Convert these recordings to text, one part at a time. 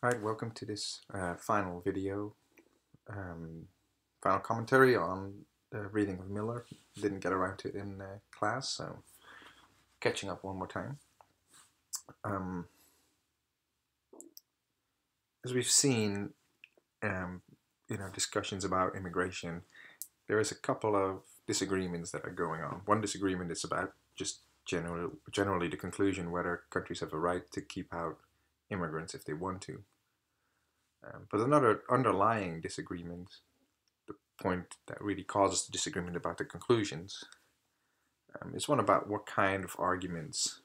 Alright, welcome to this final video, final commentary on the reading of Miller. Didn't get around to it in class, so catching up one more time. As we've seen in our discussions about immigration, there is a couple of disagreements that are going on. One disagreement is about just generally the conclusion whether countries have a right to keep out immigrants if they want to. But another underlying disagreement, the point that really causes the disagreement about the conclusions, is one about what kind of arguments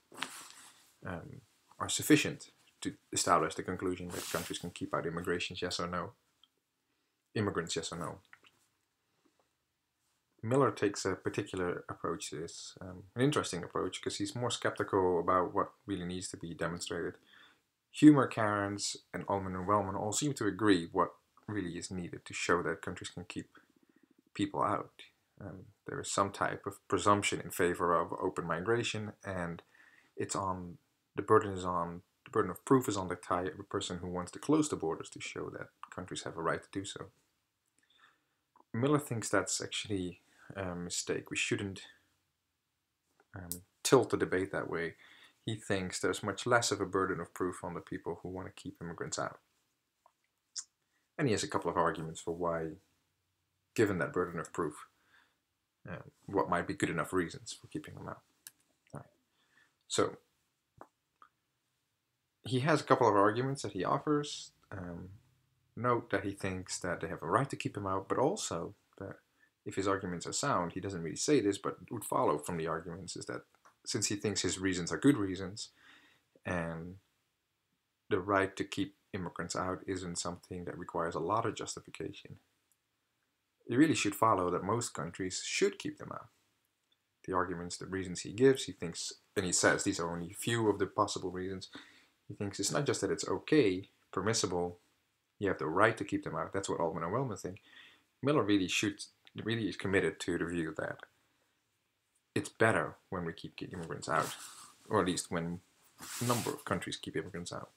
are sufficient to establish the conclusion that countries can keep out immigrants, yes or no. Miller takes a particular approach to this, an interesting approach, because he's more skeptical about what really needs to be demonstrated. Humer, Cairns, and Ullman and Wellman all seem to agree what really is needed to show that countries can keep people out. There is some type of presumption in favor of open migration, and the burden of proof is on the person who wants to close the borders to show that countries have a right to do so. Miller thinks that's actually a mistake. We shouldn't tilt the debate that way. He thinks there's much less of a burden of proof on the people who want to keep immigrants out. And he has a couple of arguments for why, given that burden of proof, what might be good enough reasons for keeping them out. All right. So he has a couple of arguments that he offers. Note that he thinks that they have a right to keep him out, but also that if his arguments are sound, he doesn't really say this, but would follow from the arguments is that since he thinks his reasons are good reasons, and the right to keep immigrants out isn't something that requires a lot of justification, it really should follow that most countries should keep them out. The arguments, the reasons he gives, he thinks, and he says these are only a few of the possible reasons. He thinks it's not just that it's okay, permissible, you have the right to keep them out. That's what Ullman and Wellman think. Miller really is committed to the view that it's better when we keep immigrants out, or at least when a number of countries keep immigrants out.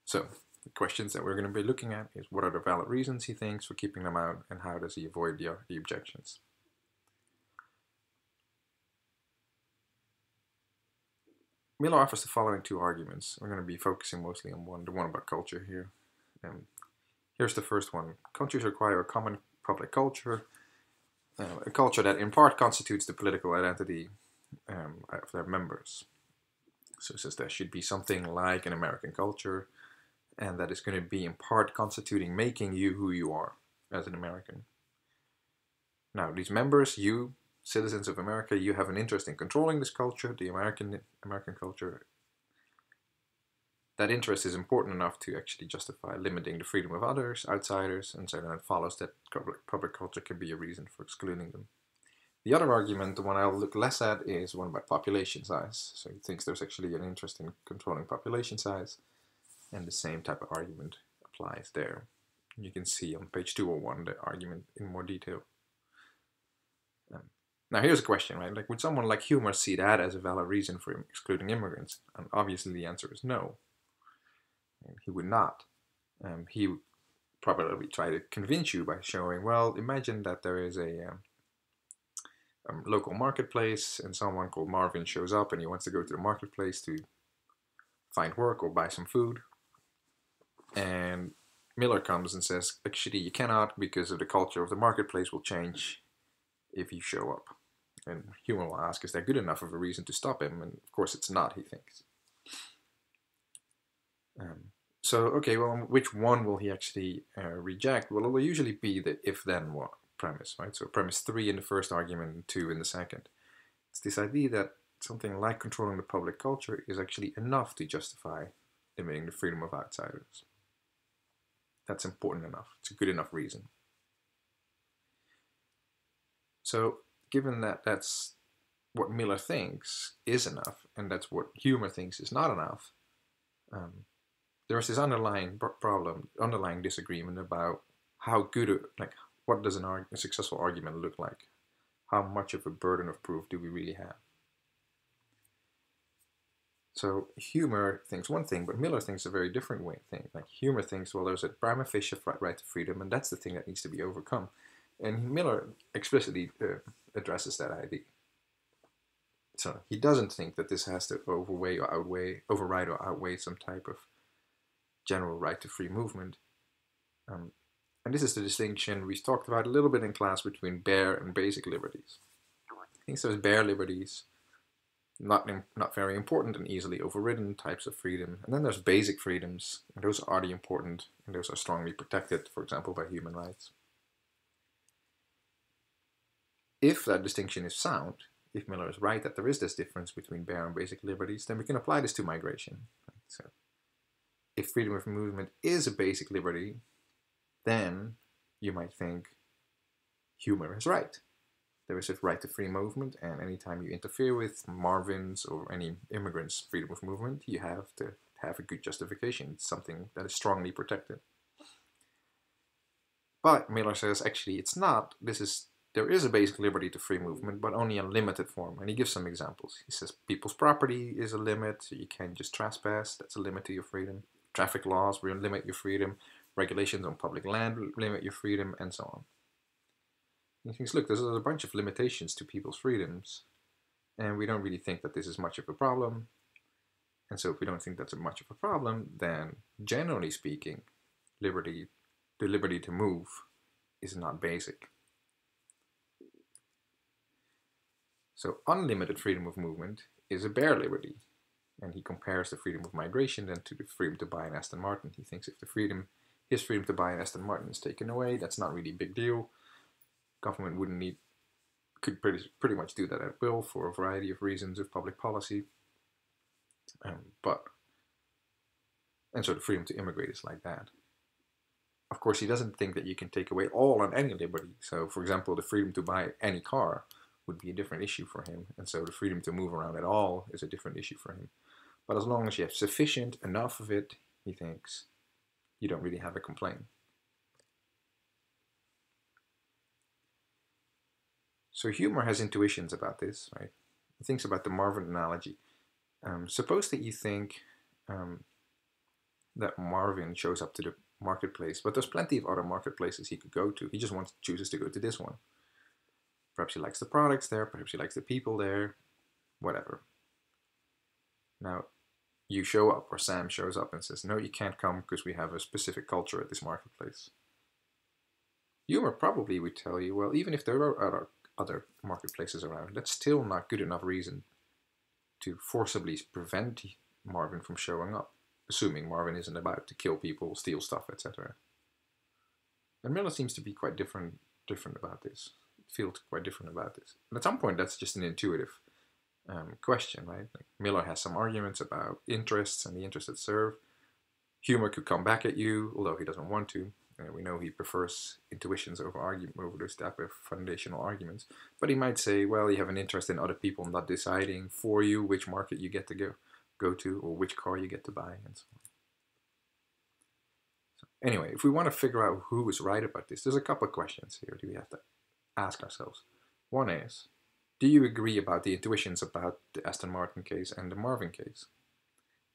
So the questions that we're going to be looking at is what are the valid reasons he thinks for keeping them out, and how does he avoid the objections. Miller offers the following two arguments. We're going to be focusing mostly on the one about culture here. Here's the first one. Countries require a common public culture, a culture that in part constitutes the political identity of their members. So it says there should be something like an American culture, and that is going to be in part constituting making you who you are as an American. Now, these members, you, citizens of America, you have an interest in controlling this culture, the American culture. That interest is important enough to actually justify limiting the freedom of others, outsiders, and so then it follows that public culture can be a reason for excluding them. The other argument, the one I'll look less at, is one about population size. So he thinks there's actually an interest in controlling population size, and the same type of argument applies there. You can see on page 201 the argument in more detail. Now here's a question, right? Like, would someone like Humer see that as a valid reason for excluding immigrants? And obviously the answer is no. He would not. He would probably try to convince you by showing, well, imagine that there is a local marketplace and someone called Marvin shows up and he wants to go to the marketplace to find work or buy some food. And Miller comes and says, actually, you cannot because of the culture of the marketplace will change if you show up. And Humer will ask, is that good enough of a reason to stop him? And of course it's not, he thinks. So, okay, well, which one will he actually reject? Well, it will usually be the if-then premise, right? So premise 3 in the first argument and 2 in the second. It's this idea that something like controlling the public culture is actually enough to justify limiting the freedom of outsiders. That's important enough. It's a good enough reason. So, given that that's what Miller thinks is enough, and that's what Humer thinks is not enough, there's this underlying disagreement about how good, what does a successful argument look like? How much of a burden of proof do we really have? So Humer thinks one thing, but Miller thinks a very different thing. Like Humer thinks, well, there's a prima facie right to freedom, and that's the thing that needs to be overcome. And Miller explicitly addresses that idea. So he doesn't think that this has to override or outweigh some type of general right to free movement. And this is the distinction we've talked about a little bit in class between bare and basic liberties. He thinks there's bare liberties, not very important and easily overridden types of freedom. And then there's basic freedoms, and those are the important, and those are strongly protected, for example, by human rights. If that distinction is sound, if Miller is right that there is this difference between bare and basic liberties, then we can apply this to migration. So if freedom of movement is a basic liberty, then you might think Humer is right. There is a right to free movement, and anytime you interfere with Marvin's or any immigrants' freedom of movement, you have to have a good justification. It's something that is strongly protected. But Miller says, actually, it's not. There is a basic liberty to free movement, but only in a limited form. And he gives some examples. He says people's property is a limit, so you can't just trespass. That's a limit to your freedom. Traffic laws will limit your freedom. Regulations on public land will limit your freedom, and so on. And he thinks, look, there's a bunch of limitations to people's freedoms, and we don't really think that this is much of a problem. And so if we don't think that's much of a problem, then generally speaking, the liberty to move is not basic. So unlimited freedom of movement is a bare liberty. And he compares the freedom of migration then to the freedom to buy an Aston Martin. He thinks if his freedom to buy an Aston Martin is taken away, that's not really a big deal. Government could pretty much do that at will for a variety of reasons of public policy. And so the freedom to immigrate is like that. Of course, he doesn't think that you can take away all and any liberty. So, for example, the freedom to buy any car would be a different issue for him. And so the freedom to move around at all is a different issue for him. But as long as you have sufficient enough of it, he thinks, you don't really have a complaint. So Humer has intuitions about this, right? He thinks about the Marvin analogy. Suppose that you think that Marvin shows up to the marketplace, but there's plenty of other marketplaces he could go to. He just chooses to go to this one. Perhaps he likes the products there, perhaps he likes the people there, whatever. Now, you show up, or Sam shows up and says, no, you can't come because we have a specific culture at this marketplace. Humer probably would tell you, well, even if there are other marketplaces around, that's still not good enough reason to forcibly prevent Marvin from showing up, assuming Marvin isn't about to kill people, steal stuff, etc. And Miller seems to be quite different about this. Feels quite different about this. And at some point, that's just an intuitive question, right? Like Miller has some arguments about interests and the interests that serve. Humer could come back at you, although he doesn't want to. We know he prefers intuitions over those type of foundational arguments. But he might say, well, you have an interest in other people not deciding for you which market you get to go to or which car you get to buy and so on. So anyway, if we want to figure out who is right about this, there's a couple of questions here do we have to ask ourselves. One is, do you agree about the intuitions about the Aston Martin case and the Marvin case?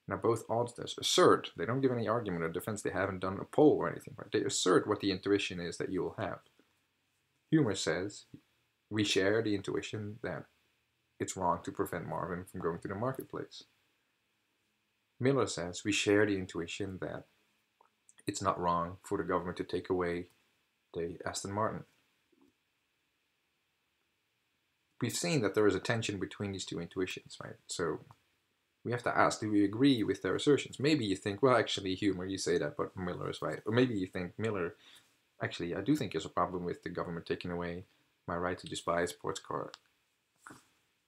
Now, both auditors assert, they don't give any argument or defense, they haven't done a poll or anything, right? They assert what the intuition is that you will have. Humer says, we share the intuition that it's wrong to prevent Marvin from going to the marketplace. Miller says, we share the intuition that it's not wrong for the government to take away the Aston Martin. We've seen that there is a tension between these two intuitions, right? So we have to ask, do we agree with their assertions? Maybe you think, well, actually, Humer, you say that, but Miller is right. Or maybe you think, Miller, actually, I do think there's a problem with the government taking away my right to just buy a sports car.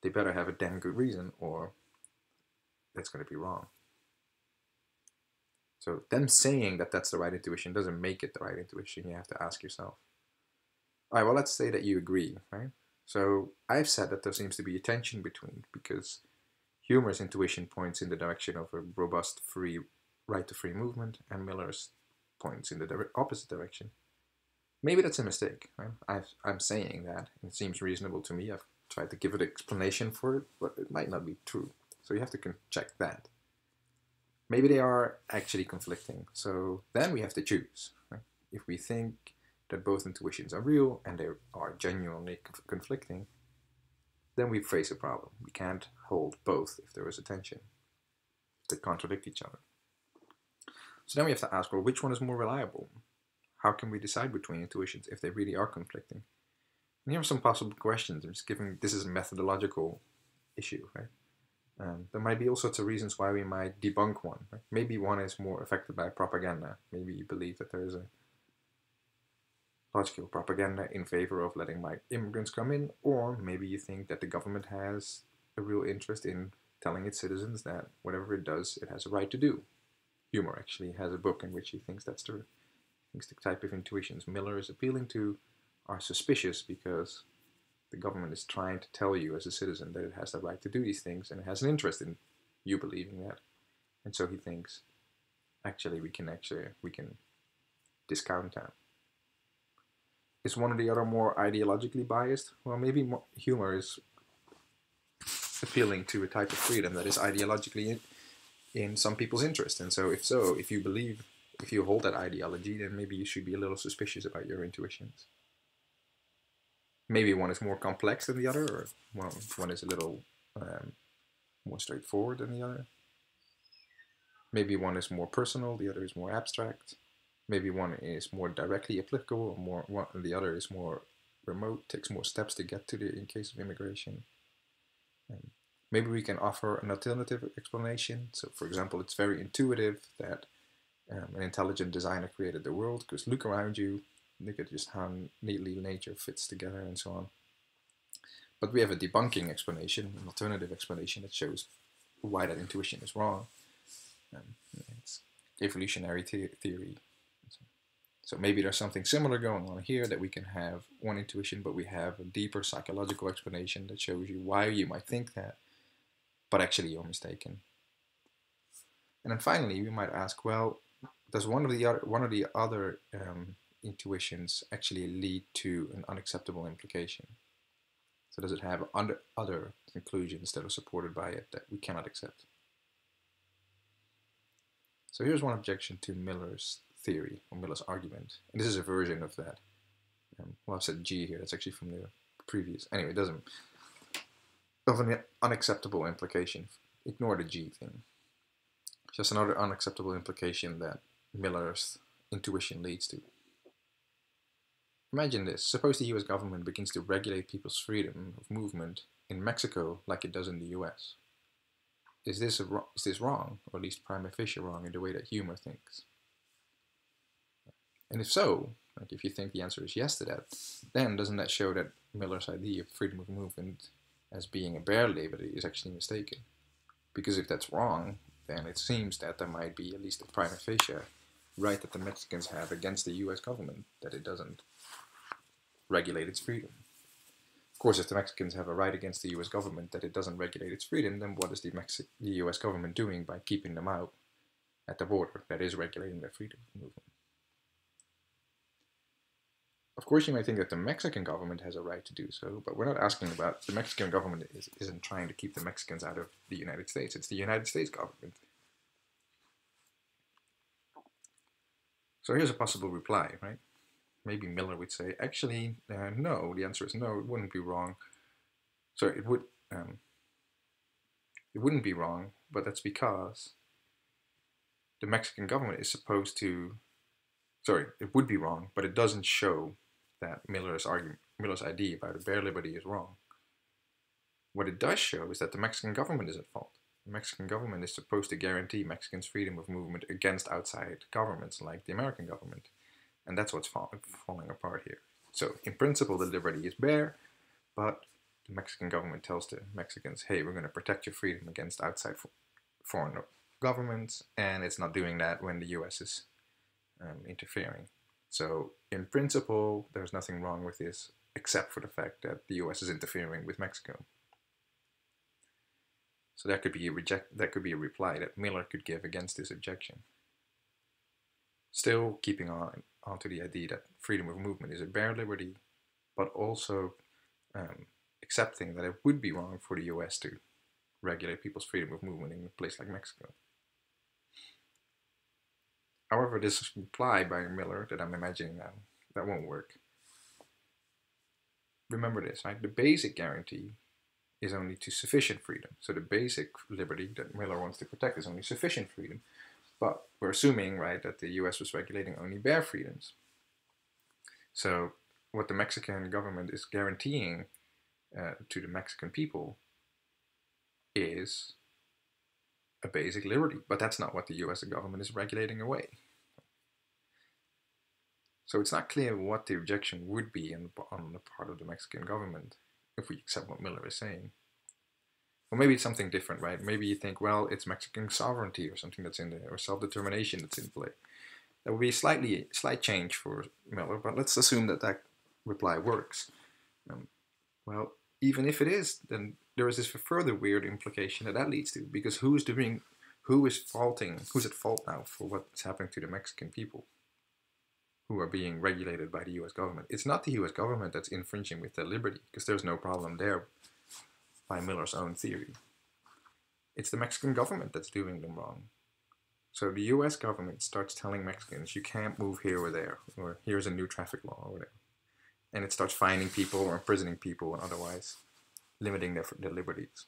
They better have a damn good reason, or that's going to be wrong. So them saying that that's the right intuition doesn't make it the right intuition. You have to ask yourself. All right, well, let's say that you agree, right? So I've said that there seems to be a tension between, because Humer's intuition points in the direction of a robust right to free movement, and Miller's points in the opposite direction. Maybe that's a mistake, right? I'm saying that, and it seems reasonable to me. I've tried to give an explanation for it, but it might not be true. So you have to check that. Maybe they are actually conflicting. So then we have to choose. Right? If we think that both intuitions are real and they are genuinely conflicting, then we face a problem. We can't hold both if there is a tension. They contradict each other. So then we have to ask, well, which one is more reliable? How can we decide between intuitions if they really are conflicting? And here are some possible questions. I'm just giving, this is a methodological issue, right? There might be all sorts of reasons why we might debunk one. Right? Maybe one is more affected by propaganda. Maybe you believe that there is a large-scale propaganda in favor of letting immigrants come in, or maybe you think that the government has a real interest in telling its citizens that whatever it does, it has a right to do. Humer actually has a book in which he thinks that's true. He thinks the type of intuitions Miller is appealing to are suspicious because the government is trying to tell you as a citizen that it has the right to do these things and it has an interest in you believing that. And so he thinks, actually we can discount that. Is one or the other more ideologically biased? Well, maybe Humer is appealing to a type of freedom that is ideologically in some people's interest. And so, if you hold that ideology, then maybe you should be a little suspicious about your intuitions. Maybe one is more complex than the other, or one is a little more straightforward than the other. Maybe one is more personal, the other is more abstract. Maybe one is more directly applicable, the other is more remote, takes more steps to get to in case of immigration. Maybe we can offer an alternative explanation. So, for example, it's very intuitive that an intelligent designer created the world, because look around you, look at just how neatly nature fits together and so on. But we have a debunking explanation, an alternative explanation that shows why that intuition is wrong. It's evolutionary theory. So maybe there's something similar going on here, that we can have one intuition, but we have a deeper psychological explanation that shows you why you might think that, but actually you're mistaken. And then finally, we might ask, well, does one of the other intuitions actually lead to an unacceptable implication? So does it have other conclusions that are supported by it that we cannot accept? So here's one objection to Miller's theory, or Miller's argument. And this is a version of that. Well, I've said G here, that's actually from the previous. Anyway, it doesn't. Of an unacceptable implication. Ignore the G thing. Just another unacceptable implication that Miller's intuition leads to. Imagine this. Suppose the US government begins to regulate people's freedom of movement in Mexico like it does in the US. Is this wrong, or at least prima facie wrong in the way that Humer thinks? And if so, like if you think the answer is yes to that, then doesn't that show that Miller's idea of freedom of movement as being a bare liberty is actually mistaken? Because if that's wrong, then it seems that there might be at least a prima facie right that the Mexicans have against the US government, that it doesn't regulate its freedom. Of course, if the Mexicans have a right against the US government that it doesn't regulate its freedom, then what is the US government doing by keeping them out at the border that is regulating their freedom of movement? Of course, you might think that the Mexican government has a right to do so, but we're not asking about the Mexican government isn't trying to keep the Mexicans out of the United States. It's the United States government. So here's a possible reply, right? Maybe Miller would say, actually, no. The answer is no. It wouldn't be wrong. So it wouldn't be wrong, but that's because the Mexican government is supposed to. Sorry, it would be wrong, but it doesn't show that Miller's idea about a bare liberty is wrong. What it does show is that the Mexican government is at fault. The Mexican government is supposed to guarantee Mexicans' freedom of movement against outside governments like the American government. And that's what's falling apart here. So, in principle, the liberty is bare, but the Mexican government tells the Mexicans, hey, we're going to protect your freedom against outside foreign governments, and it's not doing that when the US is interfering. So, in principle, there's nothing wrong with this, except for the fact that the US is interfering with Mexico. So that could be a reply that Miller could give against this objection. Still keeping on to the idea that freedom of movement is a bare liberty, but also accepting that it would be wrong for the US to regulate people's freedom of movement in a place like Mexico. However, this reply by Miller that I'm imagining now, that won't work. Remember this, right? The basic guarantee is only to sufficient freedom. So the basic liberty that Miller wants to protect is only sufficient freedom. But we're assuming, right, that the US was regulating only bare freedoms. So what the Mexican government is guaranteeing to the Mexican people is a basic liberty. But that's not what the US government is regulating away. So it's not clear what the objection would be on the part of the Mexican government if we accept what Miller is saying. Or maybe it's something different, right? Maybe you think, well, it's Mexican sovereignty or something that's in there, or self-determination that's in play. That would be a slight change for Miller, but let's assume that that reply works. Well, even if it is, then there is this further weird implication that leads to, because who's at fault now for what's happening to the Mexican people who are being regulated by the US government? It's not the US government that's infringing with their liberty, because there's no problem there by Miller's own theory. It's the Mexican government that's doing them wrong. So the US government starts telling Mexicans, you can't move here or there, or here's a new traffic law or whatever. And it starts fining people or imprisoning people and otherwise limiting their liberties.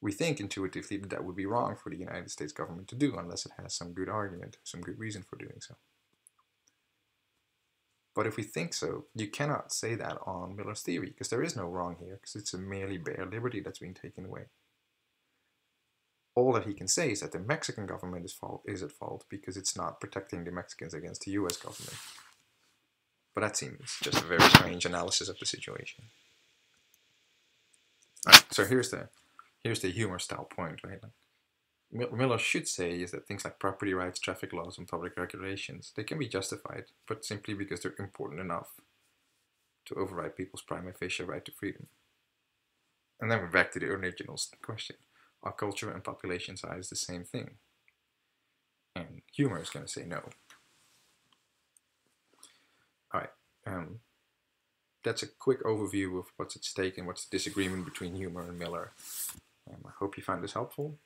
We think intuitively that that would be wrong for the United States government to do unless it has some good argument, some good reason for doing so. But if we think so, you cannot say that on Miller's theory, because there is no wrong here, because it's a merely bare liberty that's being taken away. All that he can say is that the Mexican government is at fault because it's not protecting the Mexicans against the US government. But that seems just a very strange analysis of the situation. Alright, so here's the humor style point, right? Miller should say is that things like property rights, traffic laws, and public regulations, they can be justified, but simply because they're important enough to override people's prima facie right to freedom. And then we're back to the original question. Are culture and population size the same thing? And humor is going to say no. Alright, that's a quick overview of what's at stake and what's the disagreement between humor and Miller. I hope you found this helpful.